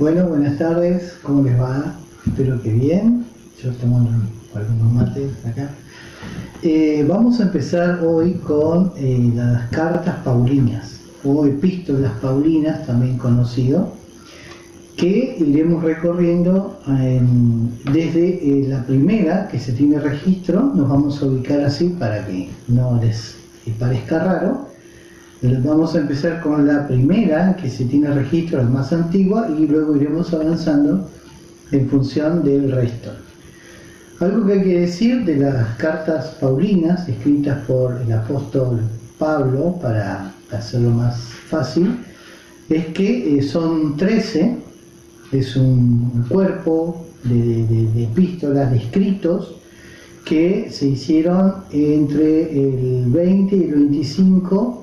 Bueno, buenas tardes, ¿cómo les va? Espero que bien. Yo tomo algunos mates acá. Vamos a empezar hoy con las cartas paulinas o epístolas paulinas, también conocido, que iremos recorriendo desde la primera que se tiene registro. Nos vamos a ubicar así para que no les parezca raro. Vamos a empezar con la primera que se tiene registro, la más antigua, y luego iremos avanzando en función del resto. Algo que hay que decir de las cartas paulinas escritas por el apóstol Pablo, para hacerlo más fácil, es que son 13, es un cuerpo de epístolas, de escritos, que se hicieron entre el 20 y el 25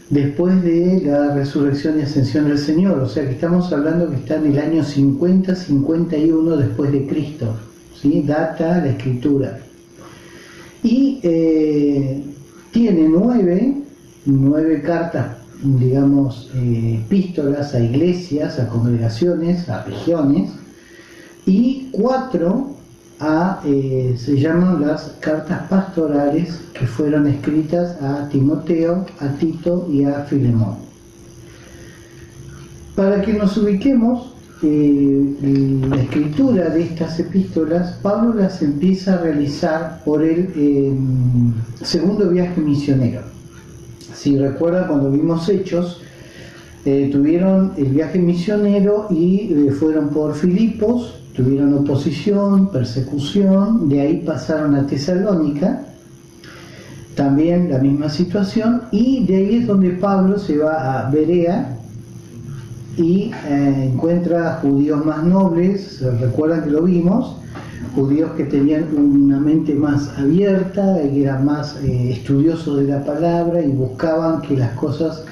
después de la resurrección y ascensión del Señor. O sea que estamos hablando que está en el año 50-51 después de Cristo, ¿sí? Data la escritura. Y tiene nueve cartas, digamos, epístolas a iglesias, a congregaciones, a regiones, y 4 se llaman las cartas pastorales, que fueron escritas a Timoteo, a Tito y a Filemón. Para que nos ubiquemos, la escritura de estas epístolas, Pablo las empieza a realizar por el segundo viaje misionero. Si recuerdan, cuando vimos Hechos, tuvieron el viaje misionero y fueron por Filipos, tuvieron oposición, persecución, de ahí pasaron a Tesalónica, también la misma situación, y de ahí es donde Pablo se va a Berea y encuentra judíos más nobles. Recuerdan que lo vimos, judíos que tenían una mente más abierta, y eran más estudiosos de la palabra y buscaban que las cosas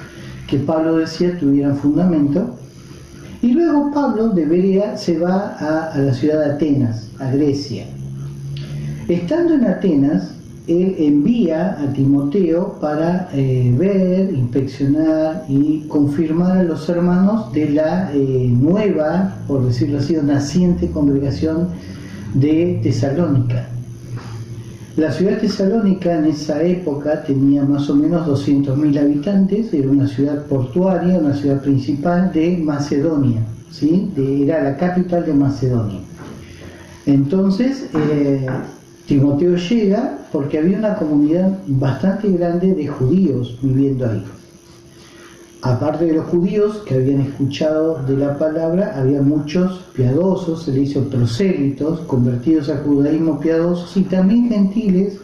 que Pablo decía tuvieran fundamento. Y luego Pablo de Berea se va a la ciudad de Atenas, a Grecia. Estando en Atenas, él envía a Timoteo para ver, inspeccionar y confirmar a los hermanos de la nueva, por decirlo así, naciente congregación de Tesalónica. La ciudad de Tesalónica en esa época tenía más o menos 200.000 habitantes, era una ciudad portuaria, una ciudad principal de Macedonia, ¿sí? Era la capital de Macedonia. Entonces, Timoteo llega porque había una comunidad bastante grande de judíos viviendo ahí. Aparte de los judíos que habían escuchado de la palabra, había muchos piadosos, se le hizo prosélitos, convertidos al judaísmo piadosos, y también gentiles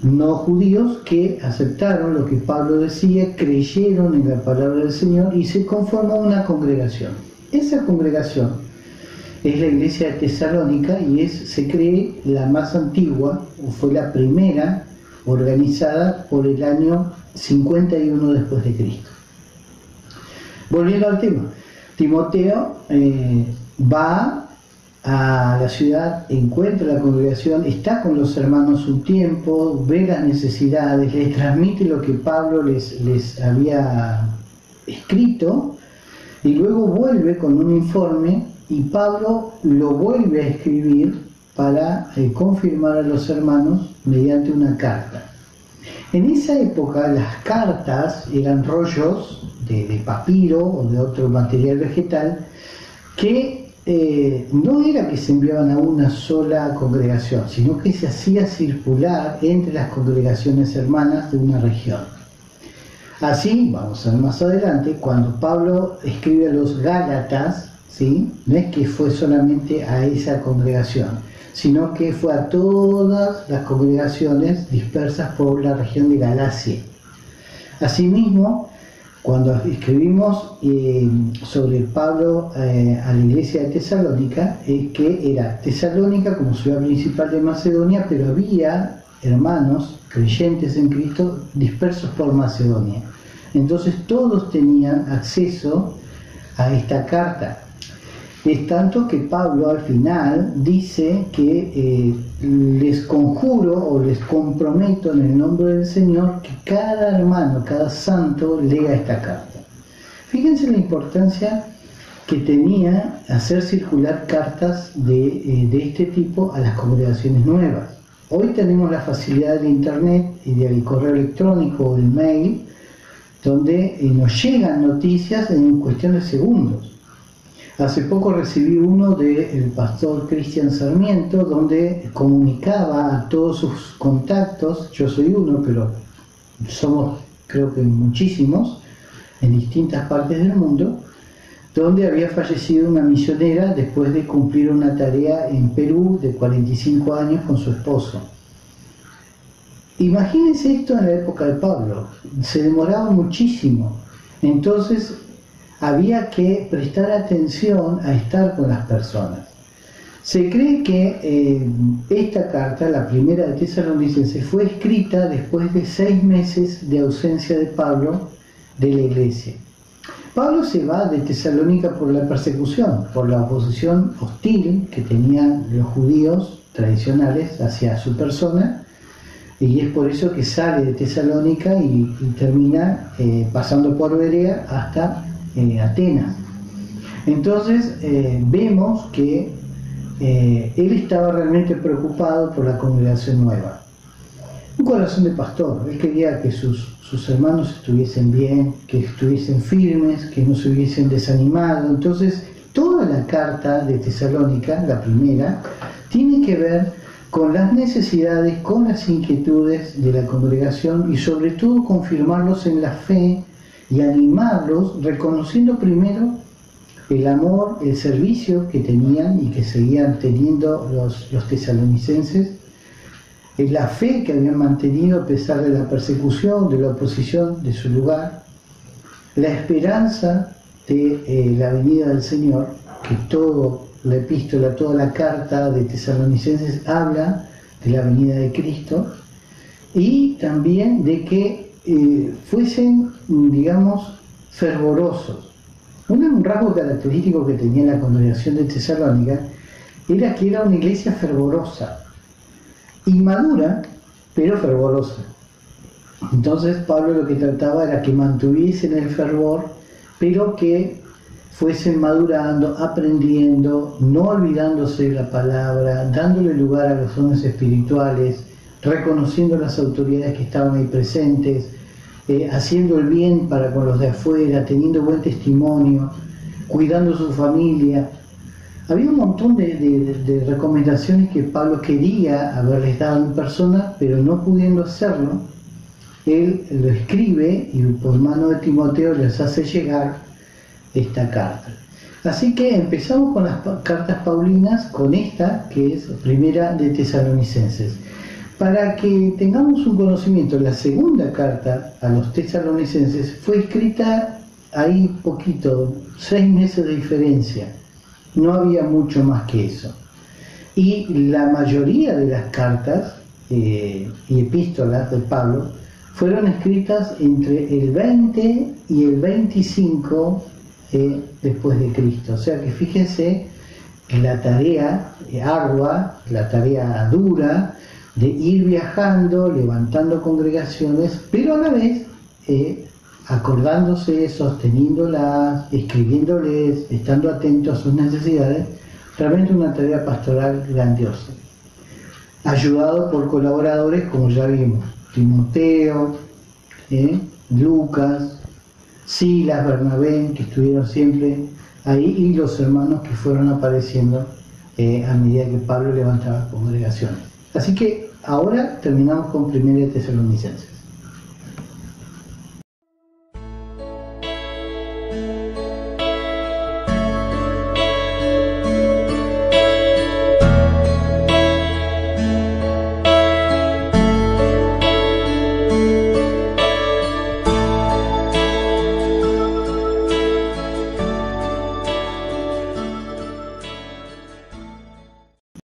no judíos que aceptaron lo que Pablo decía, creyeron en la palabra del Señor y se conformó una congregación. Esa congregación es la iglesia de Tesalónica y se cree la más antigua, o fue la primera organizada por el año 51 después de Cristo. Volviendo al tema, Timoteo va a la ciudad, encuentra la congregación, está con los hermanos un tiempo, ve las necesidades, les transmite lo que Pablo les había escrito, y luego vuelve con un informe y Pablo lo vuelve a escribir para confirmar a los hermanos mediante una carta. En esa época las cartas eran rollos de papiro o de otro material vegetal que no era que se enviaban a una sola congregación, sino que se hacía circular entre las congregaciones hermanas de una región. Así, vamos a ver más adelante, cuando Pablo escribe a los Gálatas, ¿sí? No es que fue solamente a esa congregación, sino que fue a todas las congregaciones dispersas por la región de Galacia. Asimismo, cuando escribimos sobre Pablo a la iglesia de Tesalónica, es que era Tesalónica como ciudad principal de Macedonia, pero había hermanos creyentes en Cristo dispersos por Macedonia. Entonces todos tenían acceso a esta carta. Es tanto que Pablo al final dice que les conjuro o les comprometo en el nombre del Señor que cada hermano, cada santo lea esta carta. Fíjense la importancia que tenía hacer circular cartas de este tipo a las congregaciones nuevas. Hoy tenemos la facilidad del internet y del correo electrónico o del mail, donde nos llegan noticias en cuestión de segundos. Hace poco recibí uno del pastor Cristian Sarmiento, donde comunicaba a todos sus contactos, yo soy uno, pero somos creo que muchísimos, en distintas partes del mundo, donde había fallecido una misionera después de cumplir una tarea en Perú de 45 años con su esposo. Imagínense esto en la época de Pablo, se demoraba muchísimo, entonces había que prestar atención a estar con las personas. Se cree que esta carta, la primera de Tesalonicenses, fue escrita después de 6 meses de ausencia de Pablo de la iglesia. Pablo se va de Tesalónica por la persecución, por la oposición hostil que tenían los judíos tradicionales hacia su persona, y es por eso que sale de Tesalónica y termina pasando por Berea hasta Atenas. Entonces vemos que él estaba realmente preocupado por la congregación nueva. Un corazón de pastor, él quería que sus hermanos estuviesen bien, que estuviesen firmes, que no se hubiesen desanimado. Entonces toda la carta de Tesalónica, la primera, tiene que ver con las necesidades, con las inquietudes de la congregación y sobre todo confirmarlos en la fe y animarlos, reconociendo primero el amor, el servicio que tenían y que seguían teniendo los tesalonicenses, la fe que habían mantenido a pesar de la persecución, de la oposición de su lugar, la esperanza de la venida del Señor, que toda la epístola, toda la carta de Tesalonicenses habla de la venida de Cristo, y también de que fuesen, digamos, fervorosos. Un rasgo característico que tenía la congregación de Tesalónica era que era una iglesia fervorosa, inmadura, pero fervorosa. Entonces Pablo lo que trataba era que mantuviesen el fervor, pero que fuesen madurando, aprendiendo, no olvidándose de la palabra, dándole lugar a los dones espirituales, reconociendo las autoridades que estaban ahí presentes, haciendo el bien para con los de afuera, teniendo buen testimonio, cuidando su familia. Había un montón de recomendaciones que Pablo quería haberles dado en persona, pero no pudiendo hacerlo, él lo escribe y por mano de Timoteo les hace llegar esta carta. Así que empezamos con las cartas paulinas, con esta que es primera de Tesalonicenses. Para que tengamos un conocimiento, la segunda carta a los tesalonicenses fue escrita ahí poquito, 6 meses de diferencia, no había mucho más que eso. Y la mayoría de las cartas y epístolas de Pablo fueron escritas entre el 20 y el 25 después de Cristo. O sea que fíjense la tarea ardua, la tarea dura de ir viajando, levantando congregaciones, pero a la vez acordándose, sosteniéndolas, escribiéndoles, estando atentos a sus necesidades. Realmente una tarea pastoral grandiosa, ayudado por colaboradores como ya vimos, Timoteo, Lucas, Silas, Bernabé, que estuvieron siempre ahí, y los hermanos que fueron apareciendo a medida que Pablo levantaba congregaciones. Así que ahora terminamos con 1 Tesalonicenses.